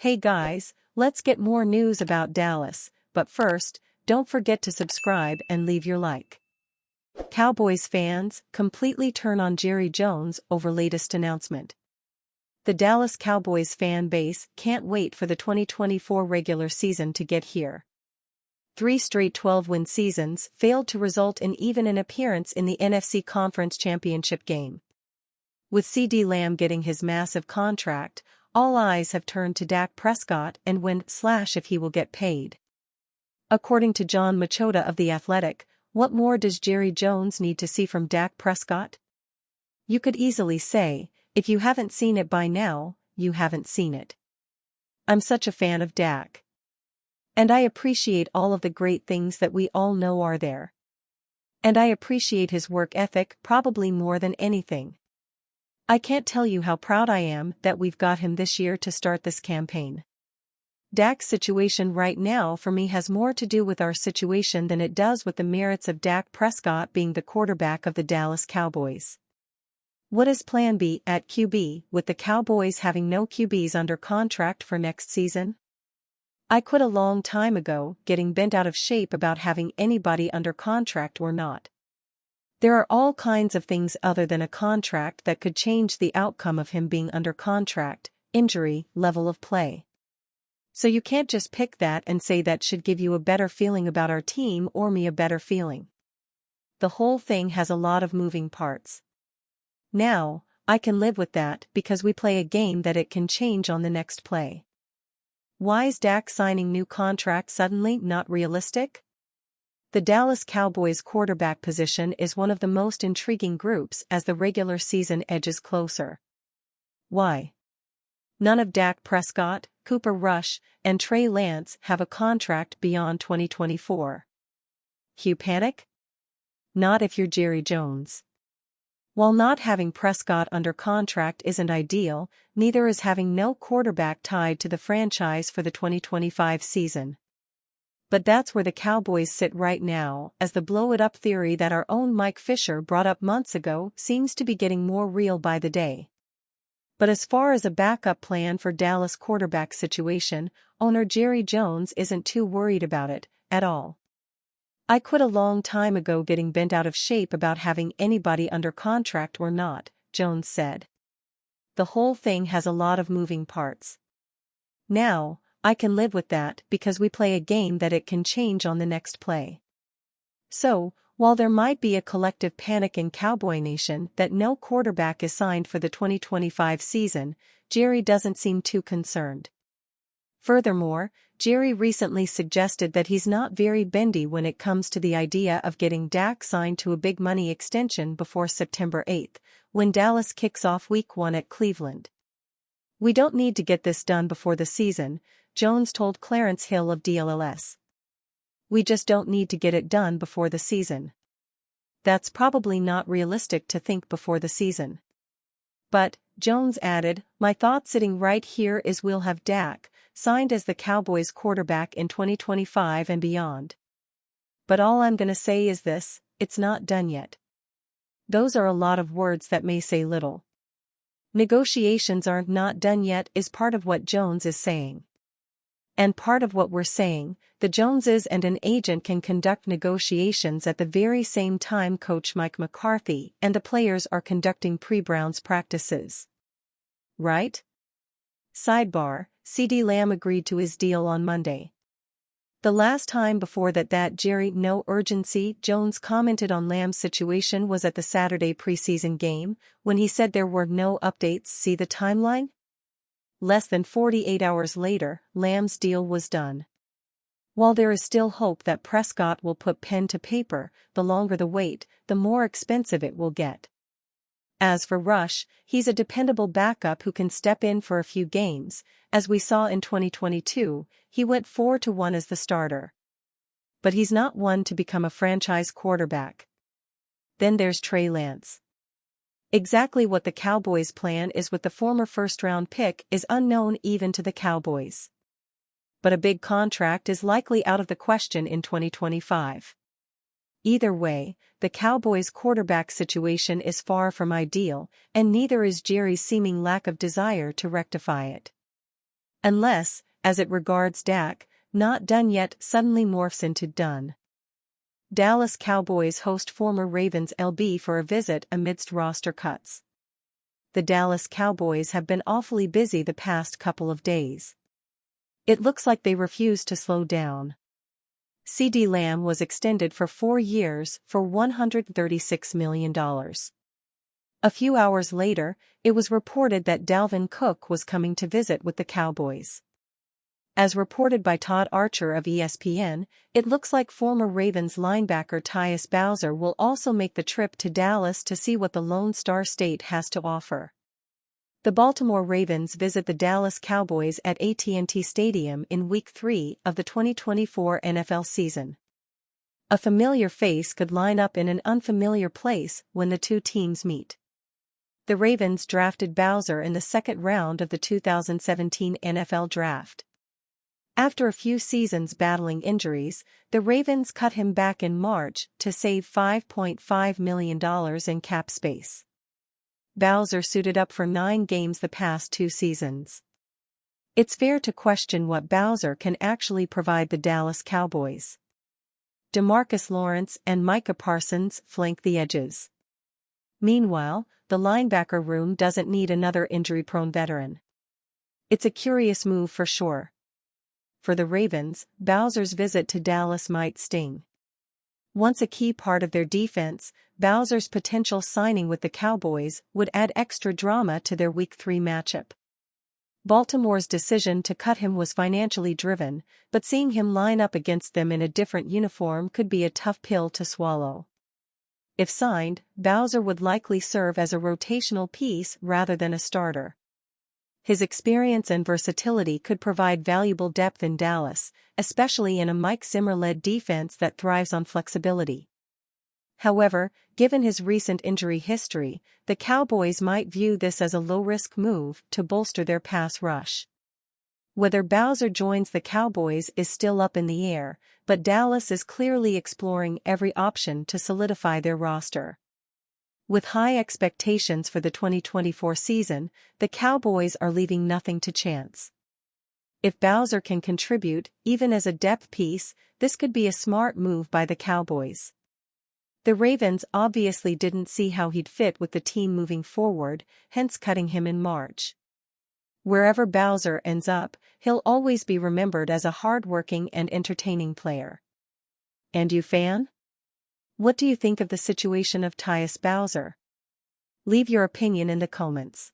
Hey guys, let's get more news about Dallas, but first, don't forget to subscribe and leave your like. Cowboys fans completely turn on Jerry Jones over latest announcement. The Dallas Cowboys fan base can't wait for the 2024 regular season to get here. 3 straight 12-win seasons failed to result in even an appearance in the NFC Conference Championship game. With CeeDee Lamb getting his massive contract, all eyes have turned to Dak Prescott and when/if he will get paid. According to John Machota of The Athletic, what more does Jerry Jones need to see from Dak Prescott? You could easily say, if you haven't seen it by now, you haven't seen it. I'm such a fan of Dak. And I appreciate all of the great things that we all know are there. And I appreciate his work ethic probably more than anything. I can't tell you how proud I am that we've got him this year to start this campaign. Dak's situation right now for me has more to do with our situation than it does with the merits of Dak Prescott being the quarterback of the Dallas Cowboys. What is Plan B at QB with the Cowboys having no QBs under contract for next season? I quit a long time ago, getting bent out of shape about having anybody under contract or not. There are all kinds of things other than a contract that could change the outcome of him being under contract: injury, level of play. So you can't just pick that and say that should give you a better feeling about our team or me a better feeling. The whole thing has a lot of moving parts. Now, I can live with that because we play a game that it can change on the next play. Why is Dak signing new contract suddenly not realistic? The Dallas Cowboys quarterback position is one of the most intriguing groups as the regular season edges closer. Why? None of Dak Prescott, Cooper Rush, and Trey Lance have a contract beyond 2024. Cue panic? Not if you're Jerry Jones. While not having Prescott under contract isn't ideal, neither is having no quarterback tied to the franchise for the 2025 season. But that's where the Cowboys sit right now, as the blow-it-up theory that our own Mike Fisher brought up months ago seems to be getting more real by the day. But as far as a backup plan for Dallas quarterback situation, owner Jerry Jones isn't too worried about it, at all. I quit a long time ago getting bent out of shape about having anybody under contract or not, Jones said. The whole thing has a lot of moving parts. Now, I can live with that because we play a game that it can change on the next play. So, while there might be a collective panic in Cowboy Nation that no quarterback is signed for the 2025 season, Jerry doesn't seem too concerned. Furthermore, Jerry recently suggested that he's not very bendy when it comes to the idea of getting Dak signed to a big money extension before September 8th, when Dallas kicks off Week 1 at Cleveland. We don't need to get this done before the season, Jones told Clarence Hill of DLLS. We just don't need to get it done before the season. That's probably not realistic to think before the season. But, Jones added, my thought sitting right here is we'll have Dak signed as the Cowboys quarterback in 2025 and beyond. But all I'm gonna say is this, it's not done yet. Those are a lot of words that may say little. Negotiations aren't not done yet is part of what Jones is saying. And part of what we're saying, the Joneses and an agent can conduct negotiations at the very same time Coach Mike McCarthy and the players are conducting pre-Browns practices. Right? Sidebar, CeeDee Lamb agreed to his deal on Monday. The last time before that Jerry no urgency Jones commented on Lamb's situation was at the Saturday preseason game, when he said there were no updates. See the timeline? Less than 48 hours later, Lamb's deal was done. While there is still hope that Prescott will put pen to paper, the longer the wait, the more expensive it will get. As for Rush, he's a dependable backup who can step in for a few games. As we saw in 2022, he went 4-1 as the starter. But he's not one to become a franchise quarterback. Then there's Trey Lance. Exactly what the Cowboys' plan is with the former first-round pick is unknown even to the Cowboys. But a big contract is likely out of the question in 2025. Either way, the Cowboys' quarterback situation is far from ideal, and neither is Jerry's seeming lack of desire to rectify it. Unless, as it regards Dak, not done yet suddenly morphs into done. Dallas Cowboys host former Ravens LB for a visit amidst roster cuts. The Dallas Cowboys have been awfully busy the past couple of days. It looks like they refuse to slow down. CeeDee Lamb was extended for 4 years for $136 million. A few hours later, it was reported that Dalvin Cook was coming to visit with the Cowboys. As reported by Todd Archer of ESPN, it looks like former Ravens linebacker Tyus Bowser will also make the trip to Dallas to see what the Lone Star State has to offer. The Baltimore Ravens visit the Dallas Cowboys at AT&T Stadium in Week 3 of the 2024 NFL season. A familiar face could line up in an unfamiliar place when the two teams meet. The Ravens drafted Bowser in the second round of the 2017 NFL Draft. After a few seasons battling injuries, the Ravens cut him back in March to save $5.5 million in cap space. Bowser suited up for 9 games the past 2 seasons. It's fair to question what Bowser can actually provide the Dallas Cowboys. DeMarcus Lawrence and Micah Parsons flank the edges. Meanwhile, the linebacker room doesn't need another injury-prone veteran. It's a curious move for sure. For the Ravens, Bowser's visit to Dallas might sting. Once a key part of their defense, Bowser's potential signing with the Cowboys would add extra drama to their Week 3 matchup. Baltimore's decision to cut him was financially driven, but seeing him line up against them in a different uniform could be a tough pill to swallow. If signed, Bowser would likely serve as a rotational piece rather than a starter. His experience and versatility could provide valuable depth in Dallas, especially in a Mike Zimmer-led defense that thrives on flexibility. However, given his recent injury history, the Cowboys might view this as a low-risk move to bolster their pass rush. Whether Bowser joins the Cowboys is still up in the air, but Dallas is clearly exploring every option to solidify their roster. With high expectations for the 2024 season, the Cowboys are leaving nothing to chance. If Bowser can contribute, even as a depth piece, this could be a smart move by the Cowboys. The Ravens obviously didn't see how he'd fit with the team moving forward, hence cutting him in March. Wherever Bowser ends up, he'll always be remembered as a hard-working and entertaining player. And you, fan? What do you think of the situation of Tyus Bowser? Leave your opinion in the comments.